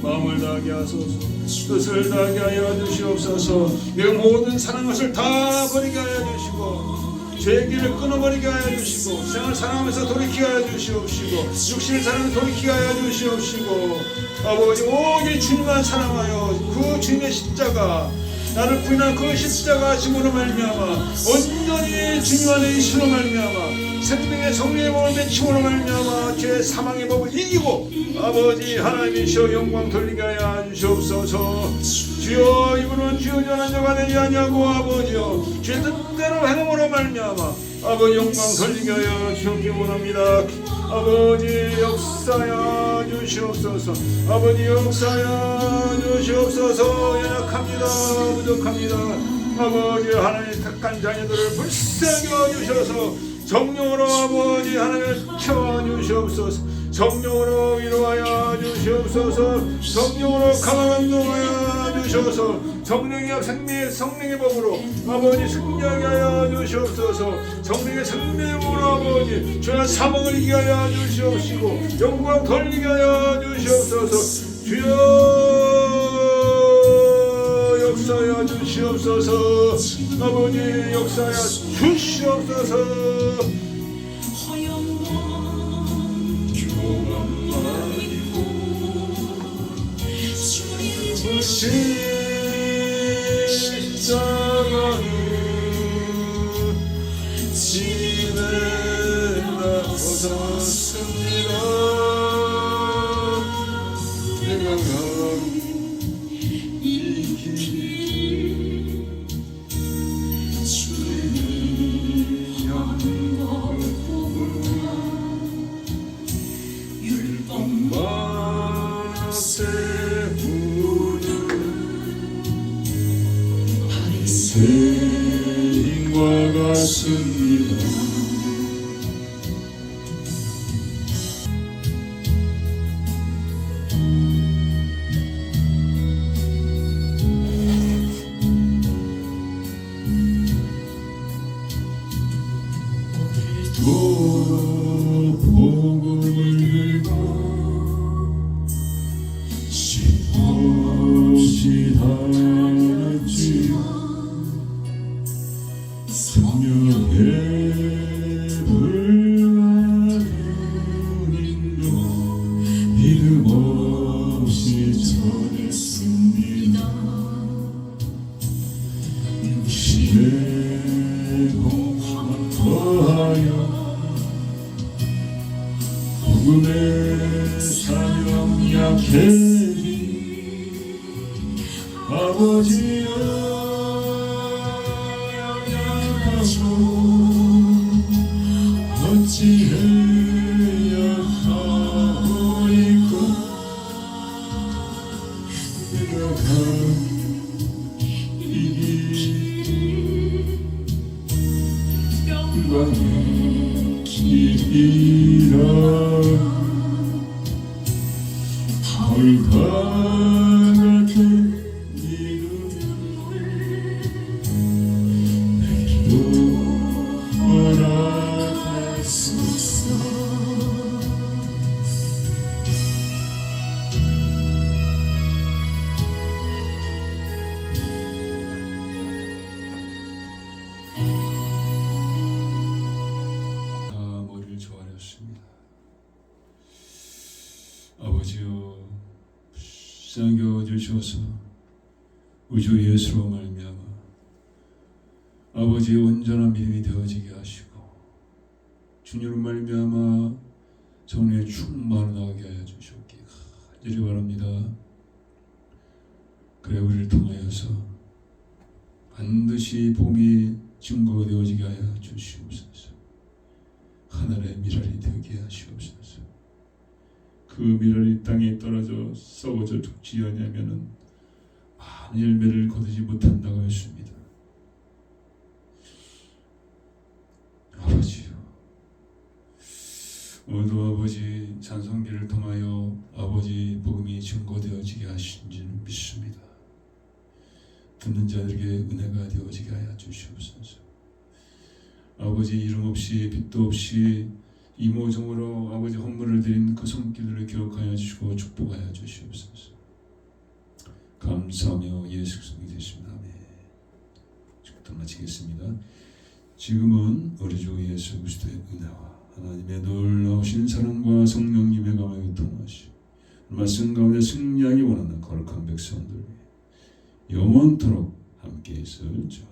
S1: 마음을 다하게 하소서, 뜻을 다하게 하여 주시옵소서. 내가 모든 사랑한 것을 다 버리게 하여 주시고
S3: 죄기를 끊어버리게 하여 주시고 생을 사랑하면서 돌이키게 하여 주시옵시고 육신을 사랑하면서 돌이키게 하여 주시옵시고 아버지 오직 주님만 사랑하여 그 주님의 십자가 나를 부인한 그 십자가 하심으로 말미암아 온전히 주님 안에 있으로 말미암아 생명의 성령의 몸을 맺힘으로 말미암아 죄 사망의 법을 이기고 아버지 하나님이시여 영광 돌리게 하여 주시옵소서. 주여 이분은 주여 전한 자가 되지 아니하고 아버지여 주의 뜻대로 행함으로 말미암아 아버지 영광 돌리게 하여 주옵기 원합니다. 아버지 역사여 주시옵소서. 아버지 역사여 주시옵소서. 연약합니다. 부족합니다. 아버지 하나님 택한 자녀들을 불쌍히 여주셔서 성령으로 아버지 하나님을 채워주시옵소서. 성령으로 위로하여 주시옵소서. 성령으로 감화감동하여 주셔서 성령의 생명의 성령의 법으로 아버지 승리하게 하여 주시옵소서. 성령의 생명의 법으로 아버지 죄와 사망을 이기게 하여 주시옵시고 영광 돌리게 하여 주시옵소서. 주여 역사하여 주시옵소서. 아버지 역사하여 주시옵소서. 십자가는 집에 나서었습니다. 내가 가는 이 길이 주님의 율법만 세우는 바리새인과 같습니다. 오늘도 복음을 들고 쉼없이 달았지요. 성령의 불가는 인도 믿음 없이 전했습니다. 육신의 공허함 더하여 복음의 사명 약해진 아버지여 어찌해야 하오리까 내가 이 영광의 길이라 벌과 같은 이름 내게도 허락하소서.
S1: 머리를 조아렸습니다. 아버지여 불쌍히 여주셔서 우주 예수로 말미암아 아버지의 온전한 믿음이 되어지게 하시고 주님으로 말미암아 성령의 충만을 나가게 하여 주시옵기 간절히 바랍니다. 그래 우리를 통하여서 반드시 복음이 증거가 되어지게 하여 주시옵소서. 하늘의 미랄이 되게 하시옵소서. 그 미랄이 땅에 떨어져 썩어져 죽지 아니하면은 많은 열매를 거두지 못한다고 했습니다. 아버지요, 오늘도 아버지 찬송기를 통하여 아버지 복음이 증거되어지게 하신 줄을 믿습니다. 듣는 자들에게 은혜가 되어지게 하여 주시옵소서. 아버지 이름 없이 빛도 없이 이모정으로 아버지 헌물을 드린 그 손길들을 기억하여 주시고 축복하여 주시옵소서. 감사하며 예수 그리스도의 되십니다. 아멘. 축도 마치겠습니다. 지금은 우리 주 예수 그리스도의 은혜와 하나님의 놀라우신 사랑과 성령님의 감화에 통하시 말씀 가운데 승리하기 원하는 거룩한 백성들 영원토록 함께 있을지어다.